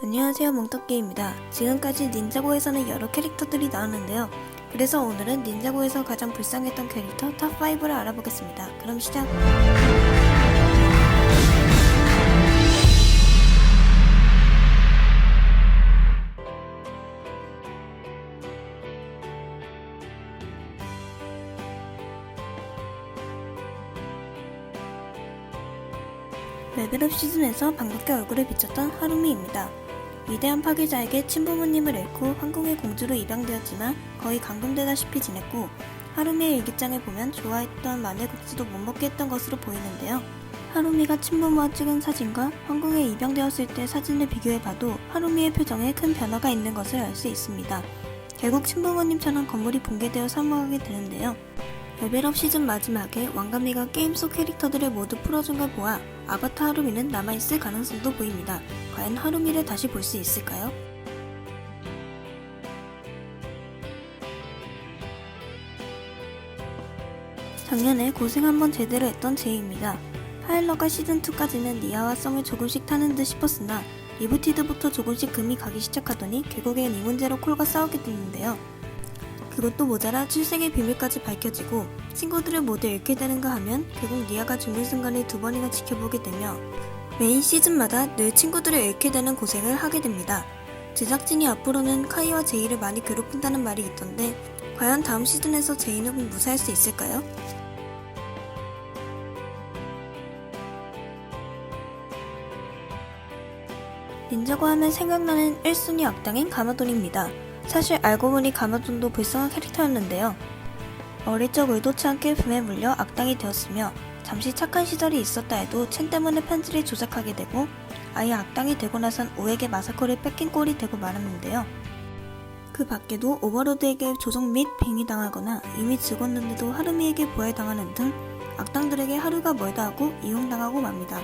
안녕하세요, 몽떡기입니다. 지금까지 닌자고에서는 여러 캐릭터들이 나왔는데요. 그래서 오늘은 닌자고에서 가장 불쌍했던 캐릭터 탑5를 알아보겠습니다. 그럼 시작! 레벨업 시즌에서 반갑게 얼굴을 비췄던 하루미입니다. 위대한 파괴자에게 친부모님을 잃고 황궁의 공주로 입양되었지만 거의 감금되다시피 지냈고, 하루미의 일기장을 보면 좋아했던 마늘국수도 못 먹게 했던 것으로 보이는데요. 하루미가 친부모와 찍은 사진과 황궁에 입양되었을 때 사진을 비교해봐도 하루미의 표정에 큰 변화가 있는 것을 알 수 있습니다. 결국 친부모님처럼 건물이 붕괴되어 사망하게 되는데요. 레벨업 시즌 마지막에 왕가미가 게임 속 캐릭터들을 모두 풀어준 걸 보아 아바타 하루미는 남아있을 가능성도 보입니다. 과연 하루미를 다시 볼 수 있을까요? 작년에 고생 한번 제대로 했던 제이입니다. 파일럿과 시즌2까지는 니아와 썸을 조금씩 타는 듯 싶었으나 리부티드부터 조금씩 금이 가기 시작하더니 결국엔 이 문제로 콜과 싸우게 됐는데요. 그것도 모자라 출생의 비밀까지 밝혀지고 친구들을 모두 잃게 되는가 하면 결국 니아가 죽는 순간을 두 번이나 지켜보게 되며 메인 시즌마다 늘 친구들을 잃게 되는 고생을 하게 됩니다. 제작진이 앞으로는 카이와 제이를 많이 괴롭힌다는 말이 있던데 과연 다음 시즌에서 제이는 무사할 수 있을까요? 닌자고 하면 생각나는 1순위 악당인 가마돈입니다. 사실 알고 보니 가마돈도 불쌍한 캐릭터였는데요. 어릴 적 의도치 않게 붐에 물려 악당이 되었으며 잠시 착한 시절이 있었다 해도 첸 때문에 편지를 조작하게 되고 아예 악당이 되고 나선 오에게 마사코를 뺏긴 꼴이 되고 말았는데요. 그 밖에도 오버로드에게 조종 및 빙의당하거나 이미 죽었는데도 하루미에게 부활당하는 등 악당들에게 하루가 멀다 하고 이용당하고 맙니다.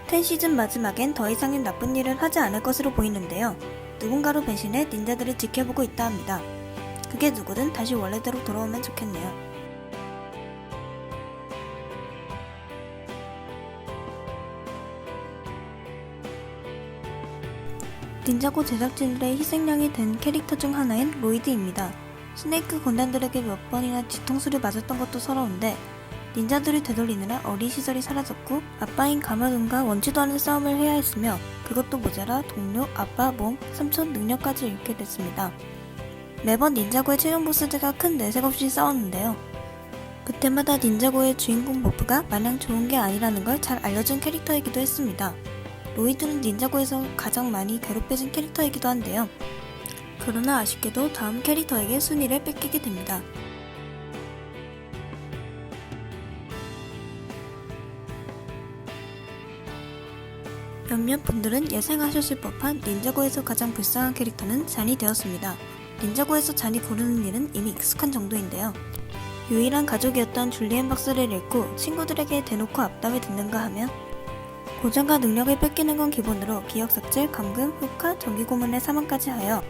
10시즌 마지막엔 더 이상의 나쁜 일은 하지 않을 것으로 보이는데요. 누군가로 배신해 닌자들을 지켜보고 있다 합니다. 그게 누구든 다시 원래대로 돌아오면 좋겠네요. 닌자고 제작진들의 희생양이 된 캐릭터 중 하나인 로이드입니다. 스네이크 군단들에게 몇 번이나 뒤통수를 맞았던 것도 서러운데 닌자들을 되돌리느라 어린 시절이 사라졌고 아빠인 가마돈과 원치도 않은 싸움을 해야 했으며 그것도 모자라 동료, 아빠, 몸, 삼촌 능력까지 잃게 됐습니다. 매번 닌자고의 최종 보스들과 큰 내색 없이 싸웠는데요. 그때마다 닌자고의 주인공 버프가 마냥 좋은 게 아니라는 걸 잘 알려준 캐릭터이기도 했습니다. 로이드는 닌자고에서 가장 많이 괴롭혀진 캐릭터이기도 한데요. 그러나 아쉽게도 다음 캐릭터에게 순위를 뺏기게 됩니다. 몇몇 분들은 예상하셨을 법한 닌자고에서 가장 불쌍한 캐릭터는 잔이 되었습니다. 닌자고에서 잔이 고르는 일은 이미 익숙한 정도인데요. 유일한 가족이었던 줄리엔 박사를 잃고 친구들에게 대놓고 앞담을 듣는가 하면 고전과 능력을 뺏기는 건 기본으로 기억 삭제, 감금, 흑화, 정기 고문의 사망까지 하여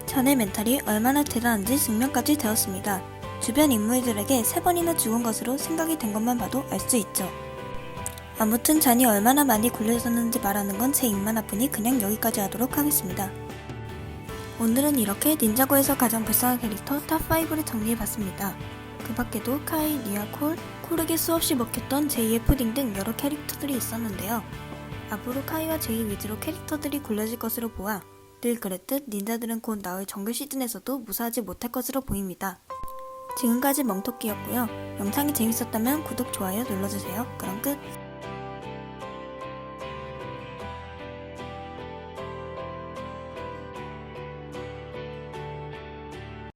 잔의 멘탈이 얼마나 대단한지 증명까지 되었습니다. 주변 인물들에게 3번이나 죽은 것으로 생각이 된 것만 봐도 알 수 있죠. 아무튼 잔이 얼마나 많이 굴려졌는지 말하는 건 제 입만 아프니 그냥 여기까지 하도록 하겠습니다. 오늘은 이렇게 닌자고에서 가장 불쌍한 캐릭터 탑5를 정리해봤습니다. 그 밖에도 카이, 니아, 콜에게 수없이 먹혔던 제이의 푸딩 등 여러 캐릭터들이 있었는데요. 앞으로 카이와 제이 위주로 캐릭터들이 굴려질 것으로 보아 늘 그랬듯 닌자들은 곧 나올 정글 시즌에서도 무사하지 못할 것으로 보입니다. 지금까지 멍토끼였고요. 영상이 재밌었다면 구독, 좋아요 눌러주세요. 그럼 끝!